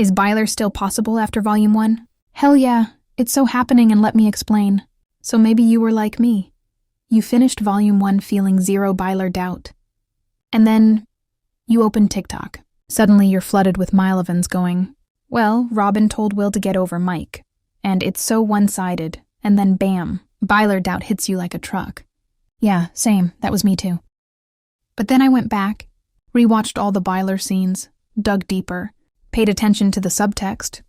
Is Byler still possible after Volume 1? Hell yeah, it's so happening and let me explain. So maybe you were like me. You finished Volume 1 feeling zero Byler doubt. And then you opened TikTok. Suddenly you're flooded with Milevens going, well, Robin told Will to get over Mike. And it's so one-sided. And then bam, Byler doubt hits you like a truck. Yeah, same, that was me too. But then I went back, rewatched all the Byler scenes, dug deeper, paid attention to the subtext.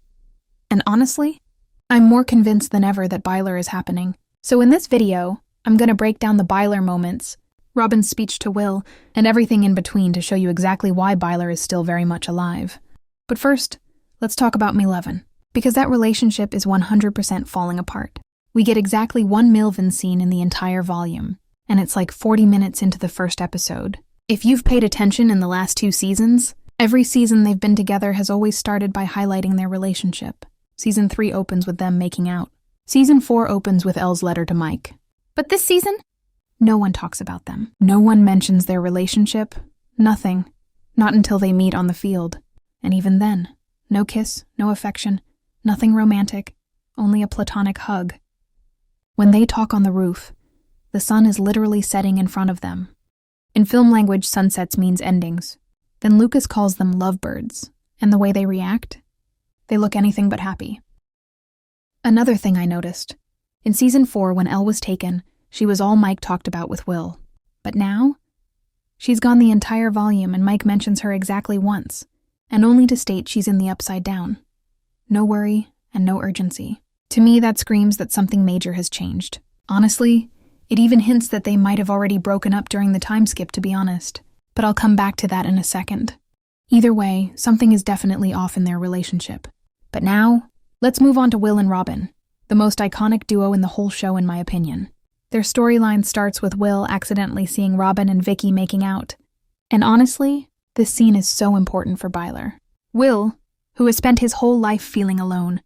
And honestly, I'm more convinced than ever that Byler is happening. So in this video, I'm going to break down the Byler moments, Robin's speech to Will, and everything in between to show you exactly why Byler is still very much alive. But first, let's talk about Milevens, because that relationship is 100% falling apart. We get exactly one Milevens scene in the entire volume, and it's like 40 minutes into the first episode. If you've paid attention in the last 2 seasons, every season they've been together has always started by highlighting their relationship. Season 3 opens with them making out. Season 4 opens with Elle's letter to Mike. But this season, no one talks about them. No one mentions their relationship. Nothing. Not until they meet on the field. And even then, no kiss, no affection, nothing romantic, only a platonic hug. When they talk on the roof, the sun is literally setting in front of them. In film language, sunsets means endings. Then Lucas calls them lovebirds, and the way they react, they look anything but happy. Another thing I noticed. In Season 4, when Elle was taken, she was all Mike talked about with Will. But now, she's gone the entire volume and Mike mentions her exactly once, and only to state she's in the upside down. No worry and no urgency. To me, that screams that something major has changed. Honestly, it even hints that they might have already broken up during the time skip, to be honest. But I'll come back to that in a second. Either way, something is definitely off in their relationship. But now, let's move on to Will and Robin, the most iconic duo in the whole show in my opinion. Their storyline starts with Will accidentally seeing Robin and Vicky making out. And honestly, this scene is so important for Byler. Will, who has spent his whole life feeling alone,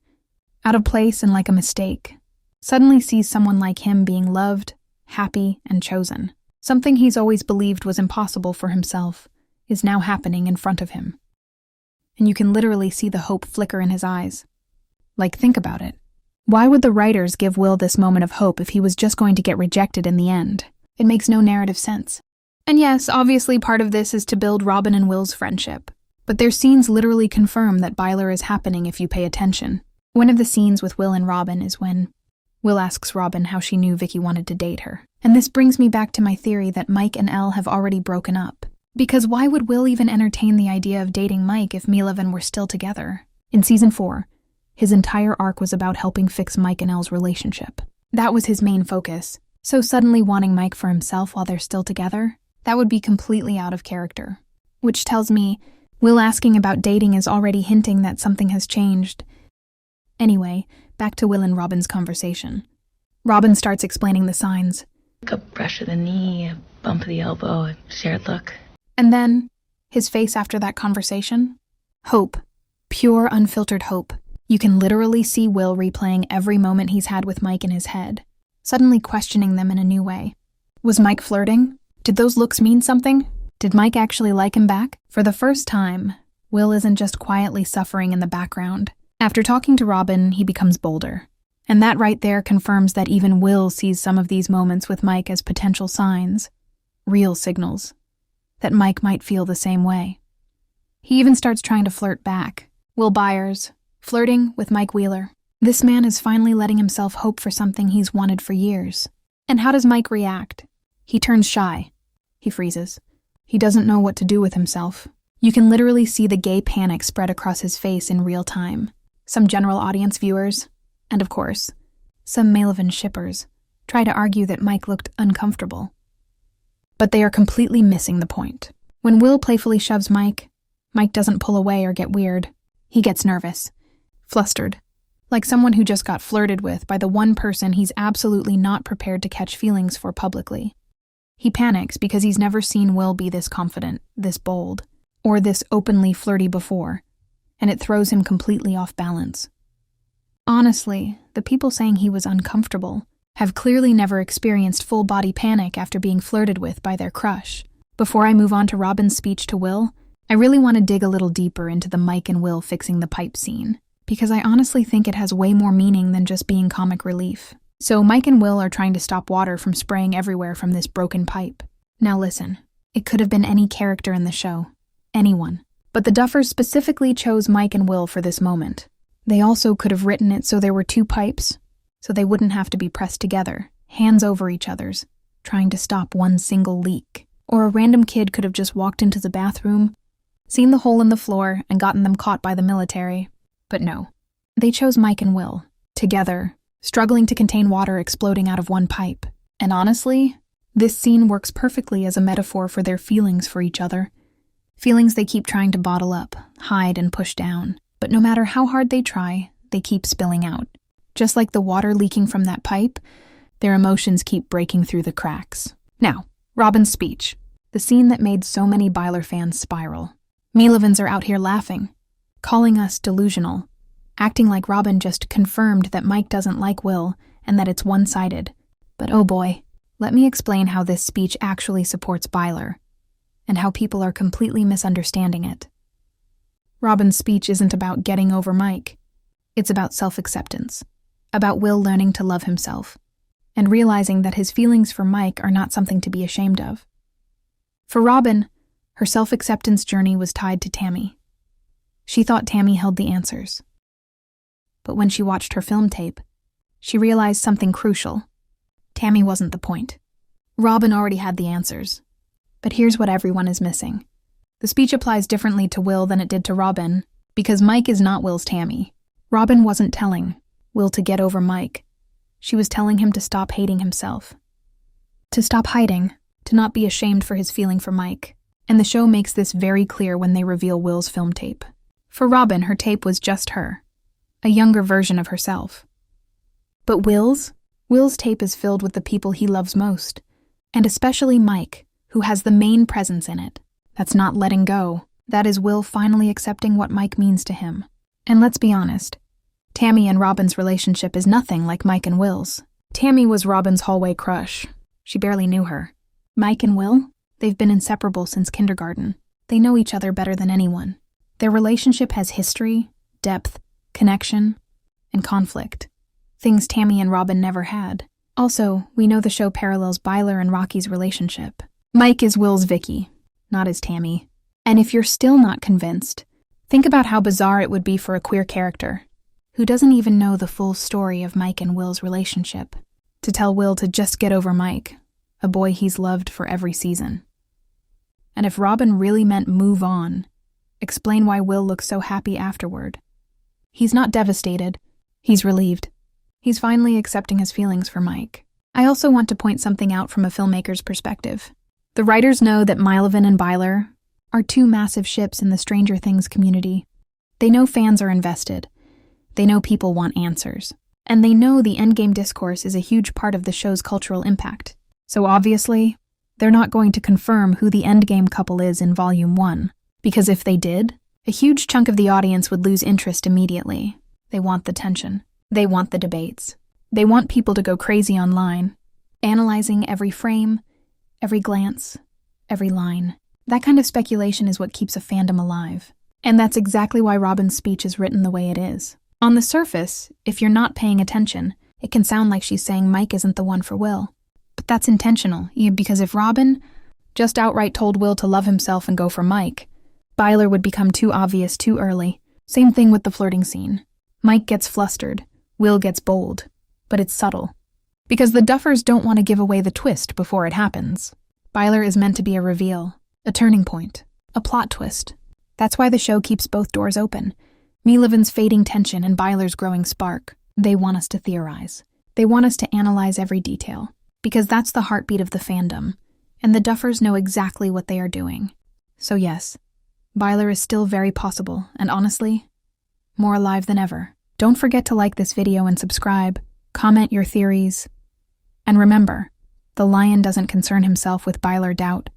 out of place and like a mistake, suddenly sees someone like him being loved, happy, and chosen. Something he's always believed was impossible for himself is now happening in front of him. And you can literally see the hope flicker in his eyes. Like, think about it. Why would the writers give Will this moment of hope if he was just going to get rejected in the end? It makes no narrative sense. And yes, obviously part of this is to build Robin and Will's friendship. But their scenes literally confirm that Byler is happening if you pay attention. One of the scenes with Will and Robin is when Will asks Robin how she knew Vicky wanted to date her. And this brings me back to my theory that Mike and Elle have already broken up. Because why would Will even entertain the idea of dating Mike if Milevens were still together? In Season 4, his entire arc was about helping fix Mike and Elle's relationship. That was his main focus. So suddenly wanting Mike for himself while they're still together, that would be completely out of character. Which tells me, Will asking about dating is already hinting that something has changed. Anyway, back to Will and Robin's conversation. Robin starts explaining the signs. A brush of the knee, a bump of the elbow, a shared look. And then, his face after that conversation? Hope. Pure, unfiltered hope. You can literally see Will replaying every moment he's had with Mike in his head, suddenly questioning them in a new way. Was Mike flirting? Did those looks mean something? Did Mike actually like him back? For the first time, Will isn't just quietly suffering in the background. After talking to Robin, he becomes bolder. And that right there confirms that even Will sees some of these moments with Mike as potential signs, real signals, that Mike might feel the same way. He even starts trying to flirt back. Will Byers, flirting with Mike Wheeler. This man is finally letting himself hope for something he's wanted for years. And how does Mike react? He turns shy. He freezes. He doesn't know what to do with himself. You can literally see the gay panic spread across his face in real time. Some general audience viewers, and of course, some Milevens shippers, try to argue that Mike looked uncomfortable. But they are completely missing the point. When Will playfully shoves Mike, Mike doesn't pull away or get weird. He gets nervous, flustered, like someone who just got flirted with by the one person he's absolutely not prepared to catch feelings for publicly. He panics because he's never seen Will be this confident, this bold, or this openly flirty before, and it throws him completely off balance. Honestly, the people saying he was uncomfortable have clearly never experienced full-body panic after being flirted with by their crush. Before I move on to Robin's speech to Will, I really want to dig a little deeper into the Mike and Will fixing the pipe scene, because I honestly think it has way more meaning than just being comic relief. So Mike and Will are trying to stop water from spraying everywhere from this broken pipe. Now listen, it could have been any character in the show. Anyone. But the Duffers specifically chose Mike and Will for this moment. They also could have written it so there were two pipes, so they wouldn't have to be pressed together, hands over each other's, trying to stop one single leak. Or a random kid could have just walked into the bathroom, seen the hole in the floor, and gotten them caught by the military. But no, they chose Mike and Will, together, struggling to contain water exploding out of one pipe. And honestly, this scene works perfectly as a metaphor for their feelings for each other. Feelings they keep trying to bottle up, hide, and push down. But no matter how hard they try, they keep spilling out. Just like the water leaking from that pipe, their emotions keep breaking through the cracks. Now, Robin's speech. The scene that made so many Byler fans spiral. Milevens are out here laughing, calling us delusional, acting like Robin just confirmed that Mike doesn't like Will and that it's one-sided. But oh boy, let me explain how this speech actually supports Byler, and how people are completely misunderstanding it. Robin's speech isn't about getting over Mike. It's about self-acceptance, about Will learning to love himself, and realizing that his feelings for Mike are not something to be ashamed of. For Robin, her self-acceptance journey was tied to Tammy. She thought Tammy held the answers. But when she watched her film tape, she realized something crucial. Tammy wasn't the point. Robin already had the answers. But here's what everyone is missing. The speech applies differently to Will than it did to Robin, because Mike is not Will's Tammy. Robin wasn't telling Will to get over Mike. She was telling him to stop hating himself. To stop hiding, to not be ashamed for his feeling for Mike. And the show makes this very clear when they reveal Will's film tape. For Robin, her tape was just her, a younger version of herself. But Will's tape is filled with the people he loves most, and especially Mike, who has the main presence in it. That's not letting go. That is Will finally accepting what Mike means to him. And let's be honest, Tammy and Robin's relationship is nothing like Mike and Will's. Tammy was Robin's hallway crush. She barely knew her. Mike and Will? They've been inseparable since kindergarten. They know each other better than anyone. Their relationship has history, depth, connection, and conflict. Things Tammy and Robin never had. Also, we know the show parallels Byler and Rocky's relationship. Mike is Will's Vicky, not his Tammy. And if you're still not convinced, think about how bizarre it would be for a queer character, who doesn't even know the full story of Mike and Will's relationship, to tell Will to just get over Mike, a boy he's loved for every season. And if Robin really meant move on, explain why Will looks so happy afterward. He's not devastated. He's relieved. He's finally accepting his feelings for Mike. I also want to point something out from a filmmaker's perspective. The writers know that Milevens and Byler are two massive ships in the Stranger Things community. They know fans are invested. They know people want answers. And they know the endgame discourse is a huge part of the show's cultural impact. So obviously, they're not going to confirm who the endgame couple is in Volume 1. Because if they did, a huge chunk of the audience would lose interest immediately. They want the tension. They want the debates. They want people to go crazy online, analyzing every frame, every glance, every line. That kind of speculation is what keeps a fandom alive. And that's exactly why Robin's speech is written the way it is. On the surface, if you're not paying attention, it can sound like she's saying Mike isn't the one for Will. But that's intentional, because if Robin just outright told Will to love himself and go for Mike, Byler would become too obvious too early. Same thing with the flirting scene. Mike gets flustered, Will gets bold, but it's subtle. Because the Duffers don't want to give away the twist before it happens. Byler is meant to be a reveal, a turning point, a plot twist. That's why the show keeps both doors open. Milevens' fading tension and Byler's growing spark. They want us to theorize. They want us to analyze every detail. Because that's the heartbeat of the fandom, and the Duffers know exactly what they are doing. So yes, Byler is still very possible, and honestly, more alive than ever. Don't forget to like this video and subscribe, comment your theories, and remember, the lion doesn't concern himself with Byler doubt,